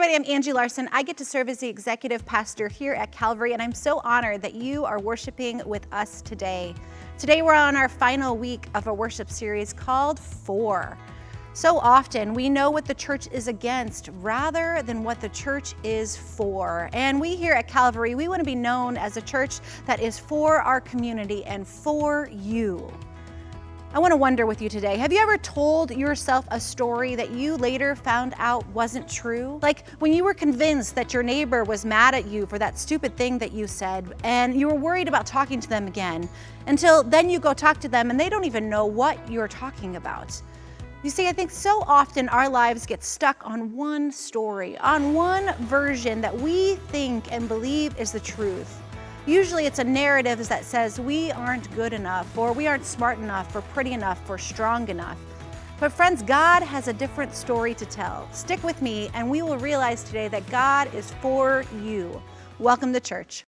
everybody, I'm Angie Larson. I get to serve as the executive pastor here at Calvary, and I'm so honored that you are worshiping with us today. Today we're on our final week of a worship series called For. So often we know what the church is against rather than what the church is for. And we here at Calvary, we want to be known as a church that is for our community and for you. I want to wonder with you today, have you ever told yourself a story that you later found out wasn't true? Like when you were convinced that your neighbor was mad at you for that stupid thing that you said, and you were worried about talking to them again, until then you go talk to them and they don't even know what you're talking about. You see, I think so often our lives get stuck on one story, on one version that we think and believe is the truth. Usually it's a narrative that says we aren't good enough, or we aren't smart enough, or pretty enough, or strong enough. But friends, God has a different story to tell. Stick with me and we will realize today that God is for you. Welcome to church.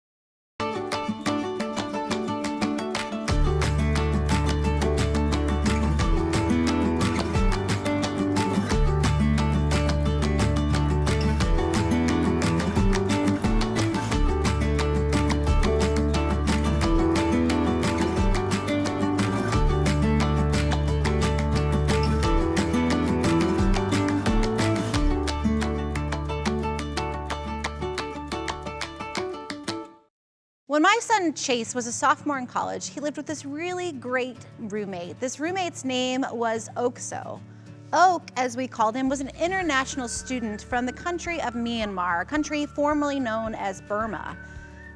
When my son Chase was a sophomore in college, he lived with this really great roommate. This roommate's name was Okso. Oak, as we called him, was an international student from the country of Myanmar, a country formerly known as Burma.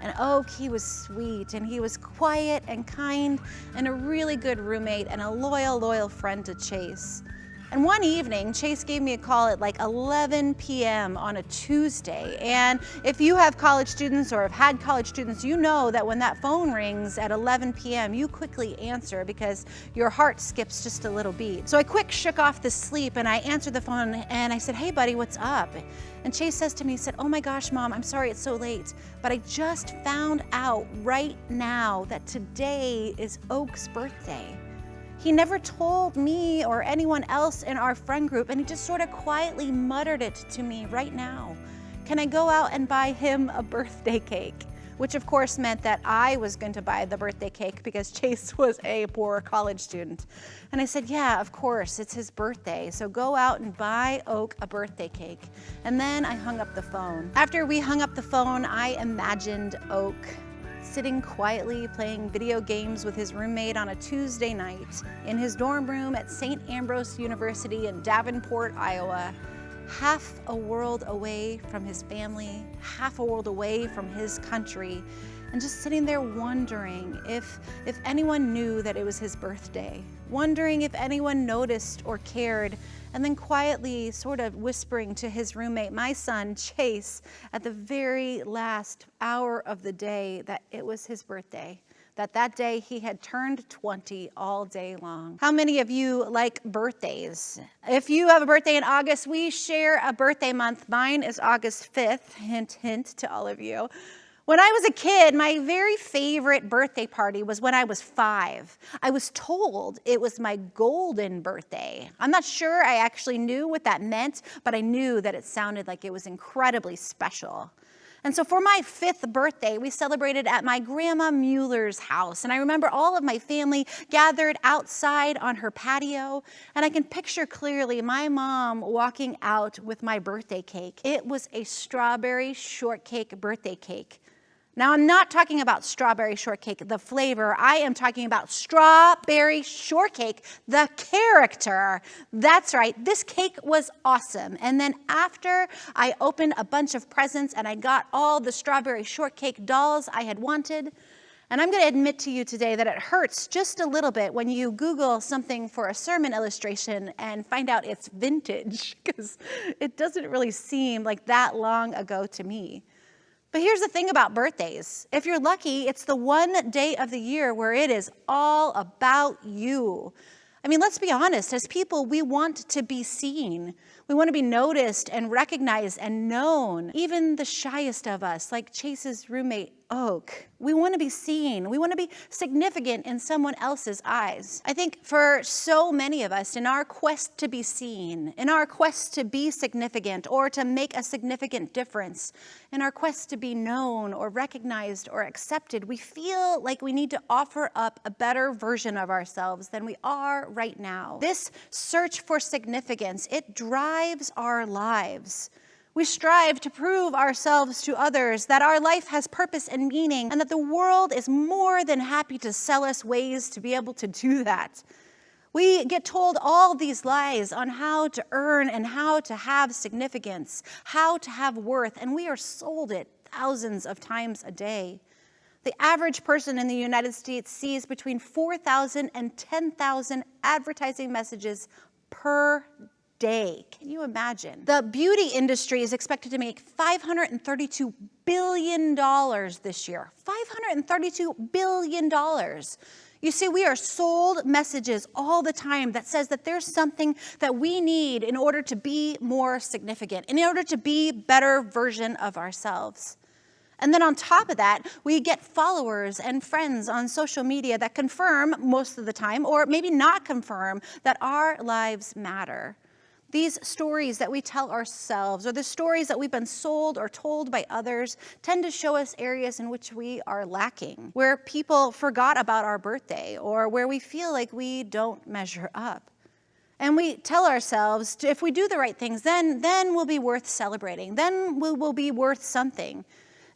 And Oak, he was sweet, and he was quiet and kind, and a really good roommate and a loyal friend to Chase. And one evening, Chase gave me a call at like 11 p.m. on a Tuesday. And if you have college students or have had college students, you know that when that phone rings at 11 p.m., you quickly answer because your heart skips just a little beat. So I quick shook off the sleep and I answered the phone and I said, "Hey buddy, what's up?" And Chase says to me, he said, "Oh my gosh, Mom, I'm sorry it's so late, but I just found out right now that today is Oak's birthday. He never told me or anyone else in our friend group, and he just sort of quietly muttered it to me right now. Can I go out and buy him a birthday cake?" Which of course meant that I was going to buy the birthday cake because Chase was a poor college student. And I said, "Yeah, of course, it's his birthday, so go out and buy Oak a birthday cake." And then I hung up the phone. After we hung up the phone, I imagined Oak sitting quietly playing video games with his roommate on a Tuesday night in his dorm room at St. Ambrose University in Davenport, Iowa, half a world away from his family, half a world away from his country, and just sitting there wondering if anyone knew that it was his birthday, wondering if anyone noticed or cared, and then quietly sort of whispering to his roommate, my son Chase, at the very last hour of the day that it was his birthday, that day he had turned 20 all day long. How many of you like birthdays? If you have a birthday in August, we share a birthday month. Mine is August 5th, hint, hint to all of you. When I was a kid, my very favorite birthday party was when I was 5. I was told it was my golden birthday. I'm not sure I actually knew what that meant, but I knew that it sounded like it was incredibly special. And so for my 5th birthday, we celebrated at my Grandma Mueller's house. And I remember all of my family gathered outside on her patio. And I can picture clearly my mom walking out with my birthday cake. It was a strawberry shortcake birthday cake. Now, I'm not talking about strawberry shortcake, the flavor. I am talking about strawberry shortcake, the character. That's right, this cake was awesome. And then after I opened a bunch of presents and I got all the strawberry shortcake dolls I had wanted, and I'm going to admit to you today that it hurts just a little bit when you Google something for a sermon illustration and find out it's vintage, because it doesn't really seem like that long ago to me. But here's the thing about birthdays. If you're lucky, it's the one day of the year where it is all about you. I mean, let's be honest, as people, we want to be seen. We want to be noticed and recognized and known. Even the shyest of us, like Chase's roommate, Oak. We want to be seen. We want to be significant in someone else's eyes. I think for so many of us, in our quest to be seen, in our quest to be significant or to make a significant difference, in our quest to be known or recognized or accepted, we feel like we need to offer up a better version of ourselves than we are right now. This search for significance, it drives our lives. We strive to prove ourselves to others that our life has purpose and meaning, and that the world is more than happy to sell us ways to be able to do that. We get told all these lies on how to earn and how to have significance, how to have worth, and we are sold it thousands of times a day. The average person in the United States sees between 4,000 and 10,000 advertising messages per day. Can you imagine? The beauty industry is expected to make $532 billion this year. $532 billion. You see, we are sold messages all the time that says that there's something that we need in order to be more significant, in order to be a better version of ourselves. And then on top of that, we get followers and friends on social media that confirm most of the time, or maybe not confirm, that our lives matter. These stories that we tell ourselves, or the stories that we've been sold or told by others, tend to show us areas in which we are lacking, where people forgot about our birthday, or where we feel like we don't measure up. And we tell ourselves, if we do the right things, then we'll be worth celebrating, then we'll be worth something.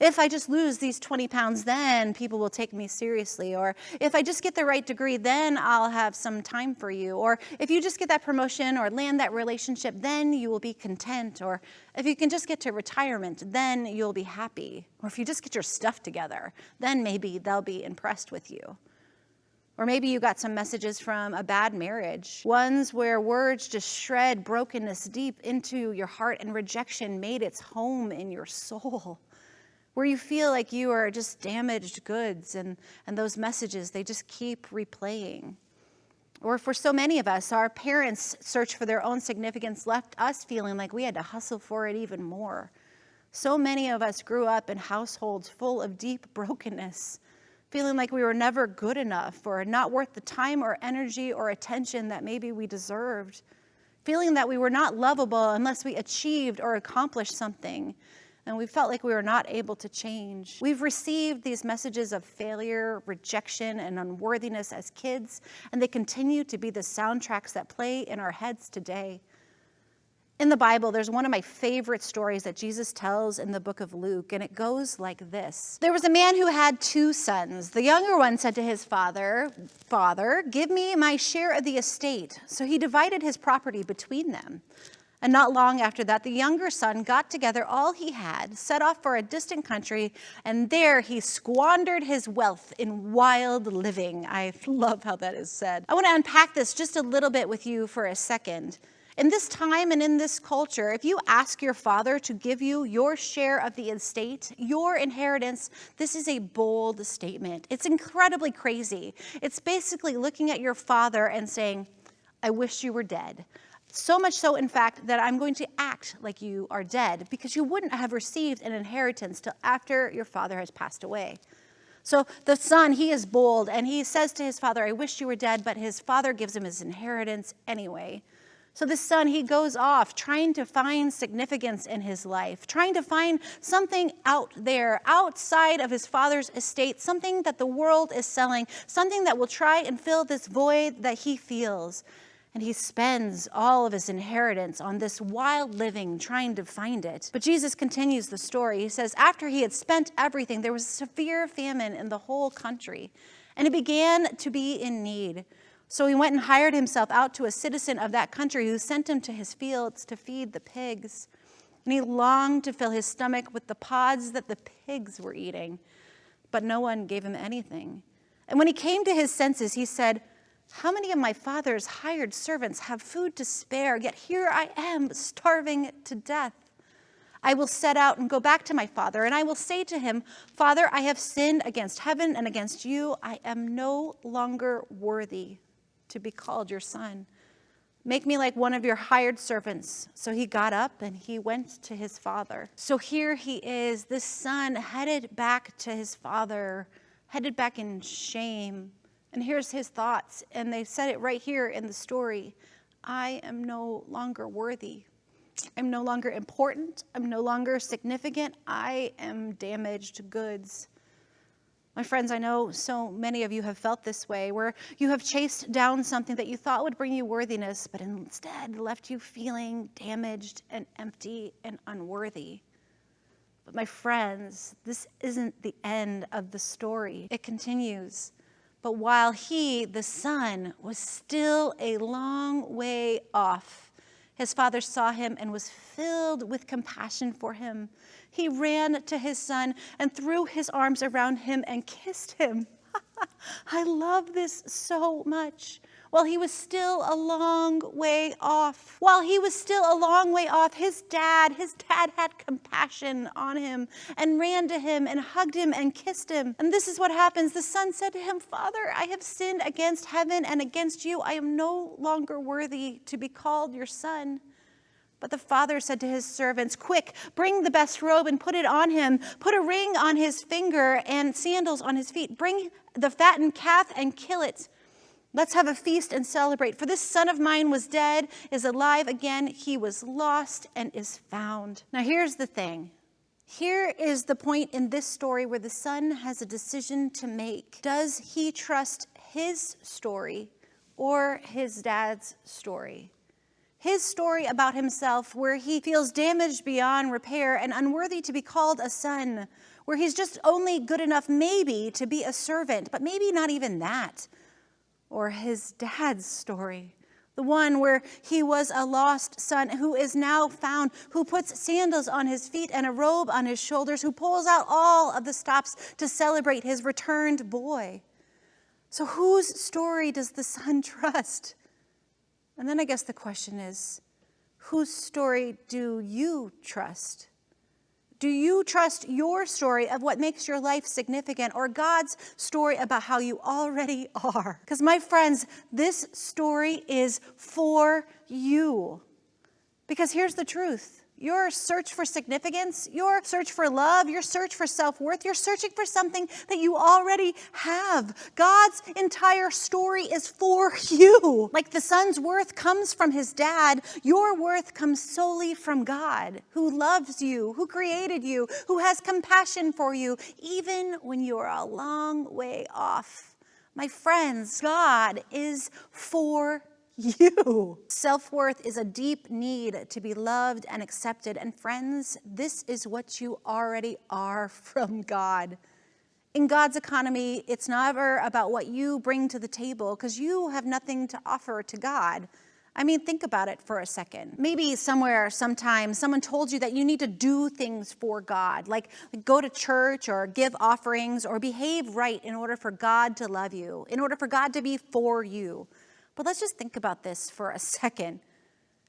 If I just lose these 20 pounds, then people will take me seriously. Or if I just get the right degree, then I'll have some time for you. Or if you just get that promotion or land that relationship, then you will be content. Or if you can just get to retirement, then you'll be happy. Or if you just get your stuff together, then maybe they'll be impressed with you. Or maybe you got some messages from a bad marriage, ones where words just shred brokenness deep into your heart and rejection made its home in your soul. Where you feel like you are just damaged goods and those messages, they just keep replaying. Or for so many of us, our parents' search for their own significance left us feeling like we had to hustle for it even more. So many of us grew up in households full of deep brokenness, feeling like we were never good enough or not worth the time or energy or attention that maybe we deserved, feeling that we were not lovable unless we achieved or accomplished something. And we felt like we were not able to change. We've received these messages of failure, rejection, and unworthiness as kids, and they continue to be the soundtracks that play in our heads today. In the Bible, there's one of my favorite stories that Jesus tells in the book of Luke, and it goes like this. There was a man who had 2 sons. The younger one said to his father, "Father, give me my share of the estate." So he divided his property between them. And not long after that, the younger son got together all he had, set off for a distant country, and there he squandered his wealth in wild living. I love how that is said. I want to unpack this just a little bit with you for a second. In this time and in this culture, if you ask your father to give you your share of the estate, your inheritance, this is a bold statement. It's incredibly crazy. It's basically looking at your father and saying, "I wish you were dead." So much so, in fact, that I'm going to act like you are dead because you wouldn't have received an inheritance till after your father has passed away. So the son, he is bold, and he says to his father, "I wish you were dead," but his father gives him his inheritance anyway. So the son, he goes off trying to find significance in his life, trying to find something out there, outside of his father's estate, something that the world is selling, something that will try and fill this void that he feels. And he spends all of his inheritance on this wild living, trying to find it. But Jesus continues the story. He says, after he had spent everything, there was a severe famine in the whole country, and he began to be in need. So he went and hired himself out to a citizen of that country who sent him to his fields to feed the pigs. And he longed to fill his stomach with the pods that the pigs were eating, but no one gave him anything. And when he came to his senses, he said, "How many of my father's hired servants have food to spare, yet here I am starving to death? I will set out and go back to my father, and I will say to him, 'Father, I have sinned against heaven and against you. I am no longer worthy to be called your son.' Make me like one of your hired servants. So he got up and he went to his father. So here he is, this son headed back to his father, headed back in shame. And here's his thoughts, and they said it right here in the story. I am no longer worthy. I'm no longer important. I'm no longer significant. I am damaged goods. My friends, I know so many of you have felt this way, where you have chased down something that you thought would bring you worthiness, but instead left you feeling damaged and empty and unworthy. But my friends, this isn't the end of the story. It continues. But while he, the son, was still a long way off, his father saw him and was filled with compassion for him. He ran to his son and threw his arms around him and kissed him. I love this so much. While he was still a long way off. His dad had compassion on him and ran to him and hugged him and kissed him. And this is what happens. The son said to him, Father, I have sinned against heaven and against you. I am no longer worthy to be called your son. But the father said to his servants, quick, bring the best robe and put it on him. Put a ring on his finger and sandals on his feet. Bring the fattened calf and kill it. Let's have a feast and celebrate. For this son of mine was dead, is alive again. He was lost and is found. Now here's the thing. Here is the point in this story where the son has a decision to make. Does he trust his story or his dad's story? His story about himself, where he feels damaged beyond repair and unworthy to be called a son, where he's just only good enough maybe to be a servant, but maybe not even that. Or his dad's story, the one where he was a lost son who is now found, who puts sandals on his feet and a robe on his shoulders, who pulls out all of the stops to celebrate his returned boy. So whose story does the son trust? And then I guess the question is, whose story do you trust? Do you trust your story of what makes your life significant, or God's story about how you already are? Because my friends, this story is for you. Because here's the truth. Your search for significance, your search for love, your search for self-worth, you're searching for something that you already have. God's entire story is for you. Like the son's worth comes from his dad, your worth comes solely from God, who loves you, who created you, who has compassion for you, even when you're a long way off. My friends, God is for you. Self-worth is a deep need to be loved and accepted. And friends, this is what you already are from God. In God's economy, it's never about what you bring to the table, because you have nothing to offer to God. I mean, think about it for a second. Maybe somewhere, sometime, someone told you that you need to do things for God, like go to church or give offerings or behave right in order for God to love you, in order for God to be for you. But let's just think about this for a second.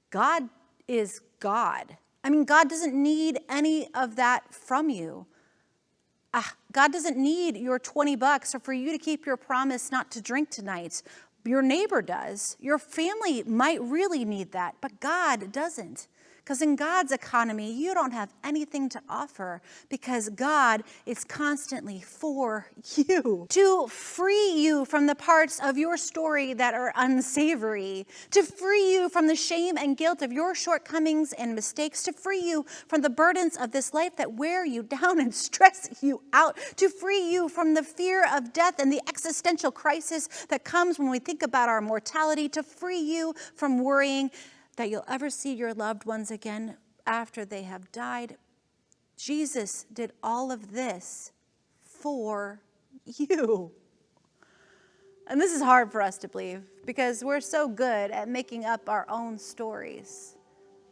God is God. I mean, God doesn't need any of that from you. God doesn't need your $20 or for you to keep your promise not to drink tonight. Your neighbor does. Your family might really need that, but God doesn't. Because in God's economy, you don't have anything to offer, because God is constantly for you. To free you from the parts of your story that are unsavory, to free you from the shame and guilt of your shortcomings and mistakes, to free you from the burdens of this life that wear you down and stress you out, to free you from the fear of death and the existential crisis that comes when we think about our mortality, to free you from worrying that you'll ever see your loved ones again after they have died. Jesus did all of this for you. And this is hard for us to believe, because we're so good at making up our own stories.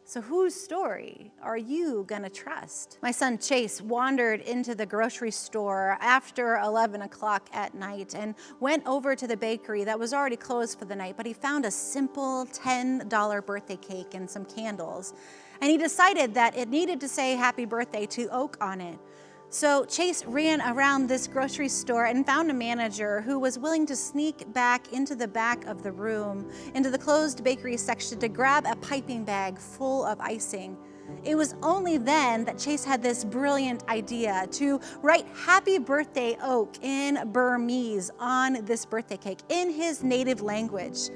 So whose story are you going to trust? My son Chase wandered into the grocery store after 11 o'clock at night and went over to the bakery that was already closed for the night, but he found a simple $10 birthday cake and some candles. And he decided that it needed to say happy birthday to Oak on it. So Chase ran around this grocery store and found a manager who was willing to sneak back into the back of the room, into the closed bakery section to grab a piping bag full of icing. It was only then that Chase had this brilliant idea to write "Happy Birthday, Oak" in Burmese on this birthday cake in his native language.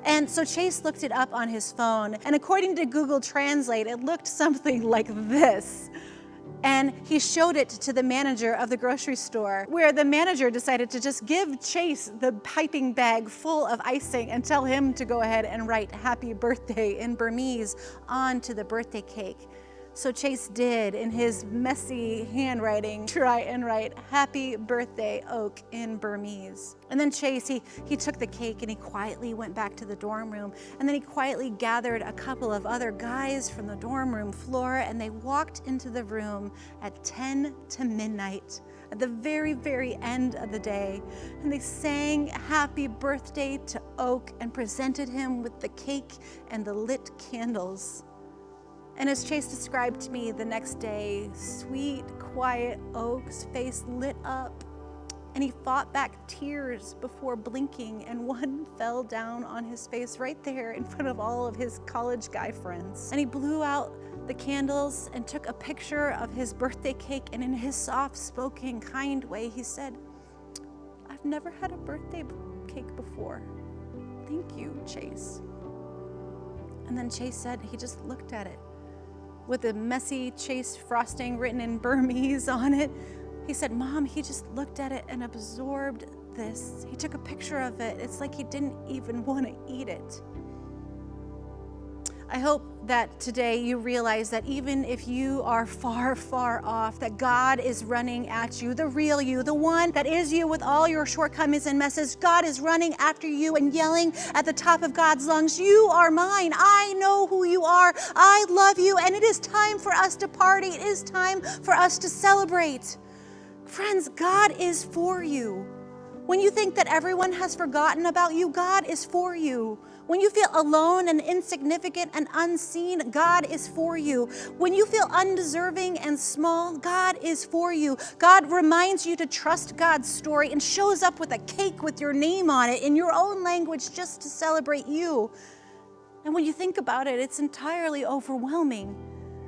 And so Chase looked it up on his phone, and according to Google Translate, it looked something like this. And he showed it to the manager of the grocery store, where the manager decided to just give Chase the piping bag full of icing and tell him to go ahead and write "Happy Birthday" in Burmese onto the birthday cake. So Chase did, in his messy handwriting, try and write "Happy Birthday, Oak" in Burmese. And then Chase, he took the cake and he quietly went back to the dorm room. And then he quietly gathered a couple of other guys from the dorm room floor, and they walked into the room at 10 to midnight, at the very, very end of the day. And they sang "Happy Birthday" to Oak and presented him with the cake and the lit candles. And as Chase described to me the next day, sweet, quiet Oak's face lit up, and he fought back tears before blinking, and one fell down on his face right there in front of all of his college guy friends. And he blew out the candles and took a picture of his birthday cake, and in his soft-spoken, kind way, he said, "I've never had a birthday cake before. Thank you, Chase." And then Chase said he just looked at it with a messy Chase frosting written in Burmese on it. He said, "Mom, he just looked at it and absorbed this. He took a picture of it. It's like he didn't even want to eat it." I hope that today you realize that even if you are far, far off, that God is running at you, the real you, the one that is you with all your shortcomings and messes. God is running after you and yelling at the top of God's lungs, "You are mine. I know who you are. I love you." And it is time for us to party. It is time for us to celebrate. Friends, God is for you. When you think that everyone has forgotten about you, God is for you. When you feel alone and insignificant and unseen, God is for you. When you feel undeserving and small, God is for you. God reminds you to trust God's story and shows up with a cake with your name on it in your own language just to celebrate you. And when you think about it, it's entirely overwhelming.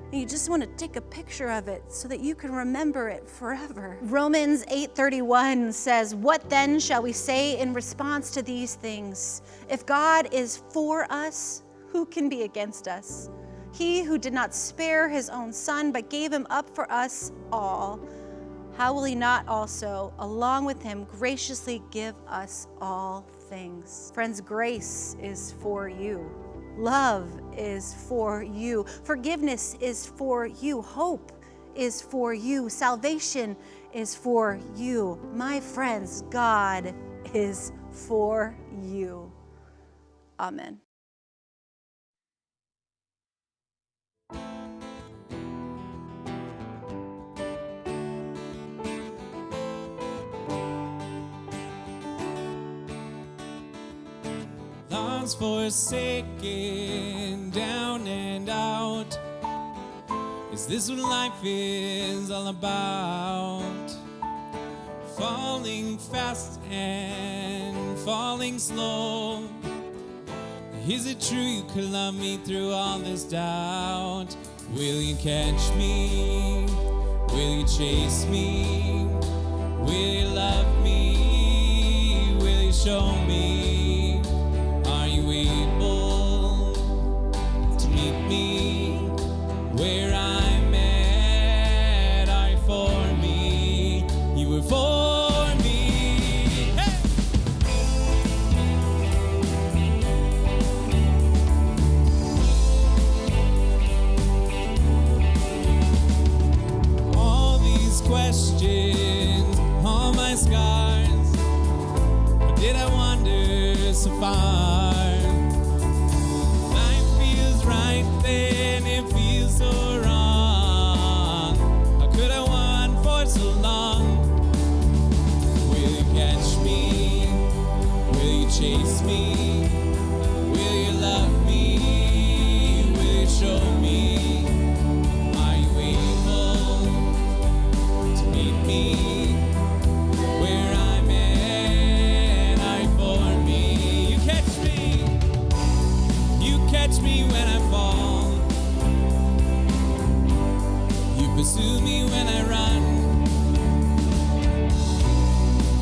And you just want to take a picture of it so that you can remember it forever. Romans 8:31 says, "What then shall we say in response to these things? If God is for us, who can be against us? He who did not spare his own son, but gave him up for us all, how will he not also, along with him, graciously give us all things?" Friends, grace is for you. Love is for you. Forgiveness is for you. Hope is for you. Salvation is for you. My friends, God is for you. Amen. Love's forsaken, down and out. Is this what life is all about? Falling fast and falling slow. Is it true you could love me through all this doubt? Will you catch me? Will you chase me? Will you love me? Will you show me? Are you able to meet me where I'm at? Are you for me? You were for me. Hey! All these questions, all my scars, or did I wander so far? Then it feels so wrong. How could I want for so long? Will you catch me? Will you chase me? Will you love me? Will you show me? Are you able to meet pursue me when I run.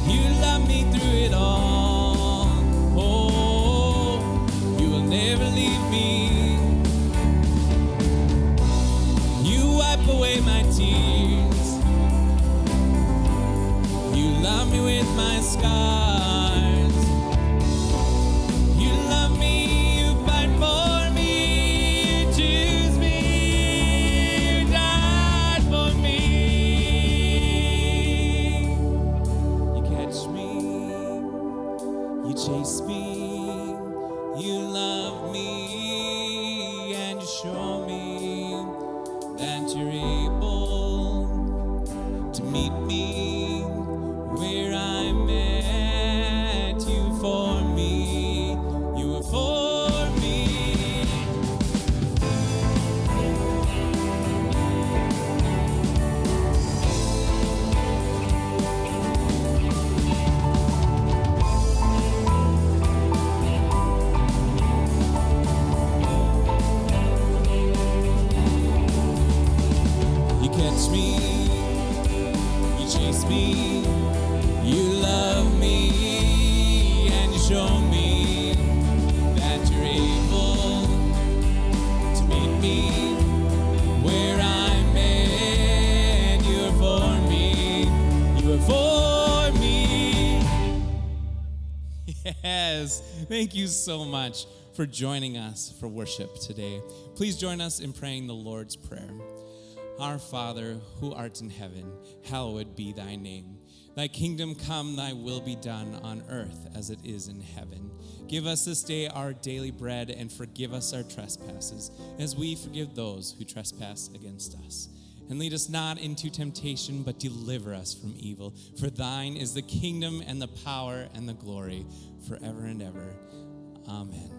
You love me through it all. Oh, you will never leave me. You wipe away my tears. You love me with my scars. You love me, you fight for me, you choose me, you died for me. You catch me, you chase me, you love me, and you show me that you're able to meet me where I'm at. You for me, you were for me. You catch me, you chase me, you love me, and you show me that you're able to meet me where I'm at. You're for me, you are for me. Yes, thank you so much for joining us for worship today. Please join us in praying the Lord's Prayer. Our Father, who art in heaven, hallowed be thy name. Thy kingdom come, thy will be done on earth as it is in heaven. Give us this day our daily bread, and forgive us our trespasses, as we forgive those who trespass against us. And lead us not into temptation, but deliver us from evil. For thine is the kingdom and the power and the glory forever and ever. Amen.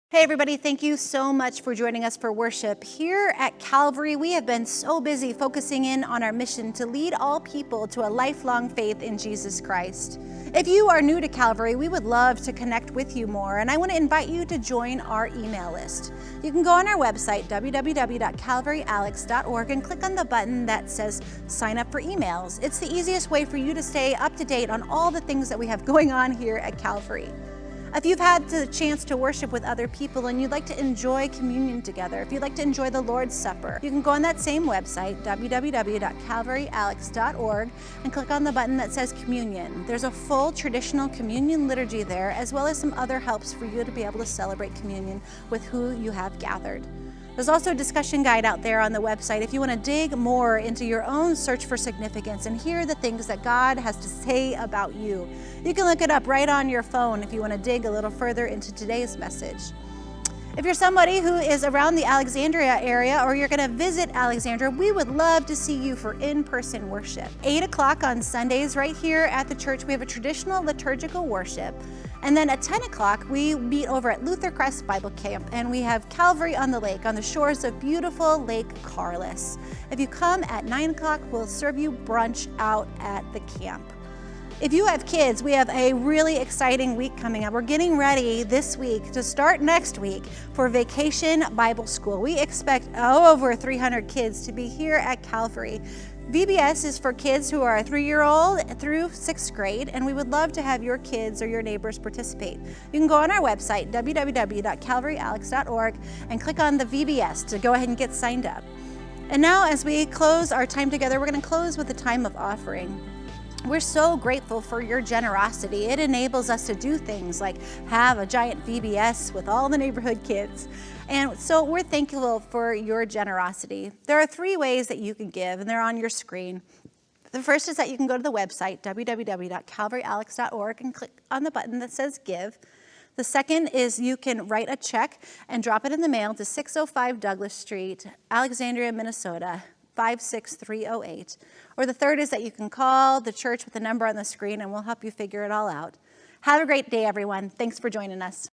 Hey everybody, thank you so much for joining us for worship. Here at Calvary, we have been so busy focusing in on our mission to lead all people to a lifelong faith in Jesus Christ. If you are new to Calvary, we would love to connect with you more, and I want to invite you to join our email list. You can go on our website, www.calvaryalex.org, and click on the button that says sign up for emails. It's the easiest way for you to stay up to date on all the things that we have going on here at Calvary. If you've had the chance to worship with other people and you'd like to enjoy communion together, if you'd like to enjoy the Lord's Supper, you can go on that same website, www.calvaryalex.org, and click on the button that says Communion. There's a full traditional communion liturgy there, as well as some other helps for you to be able to celebrate communion with who you have gathered. There's also a discussion guide out there on the website if you want to dig more into your own search for significance and hear the things that God has to say about you. You can look it up right on your phone if you want to dig a little further into today's message. If you're somebody who is around the Alexandria area or you're going to visit Alexandria, we would love to see you for in-person worship. 8 o'clock on Sundays right here at the church, we have a traditional liturgical worship. And then at 10 o'clock, we meet over at Luther Crest Bible Camp, and we have Calvary on the Lake on the shores of beautiful Lake Carlis. If you come at 9 o'clock, we'll serve you brunch out at the camp. If you have kids, we have a really exciting week coming up. We're getting ready this week to start next week for Vacation Bible School. We expect over 300 kids to be here at Calvary. VBS is for kids who are a 3-year-old through 6th grade, and we would love to have your kids or your neighbors participate. You can go on our website, www.calvaryalex.org, and click on the VBS to go ahead and get signed up. And now, as we close our time together, we're going to close with a time of offering. We're so grateful for your generosity. It enables us to do things like have a giant VBS with all the neighborhood kids. And so we're thankful for your generosity. There are 3 ways that you can give, and they're on your screen. The first is that you can go to the website, www.calvaryalex.org, and click on the button that says Give. The second is you can write a check and drop it in the mail to 605 Douglas Street, Alexandria, Minnesota, 56308. Or the third is that you can call the church with the number on the screen, and we'll help you figure it all out. Have a great day, everyone. Thanks for joining us.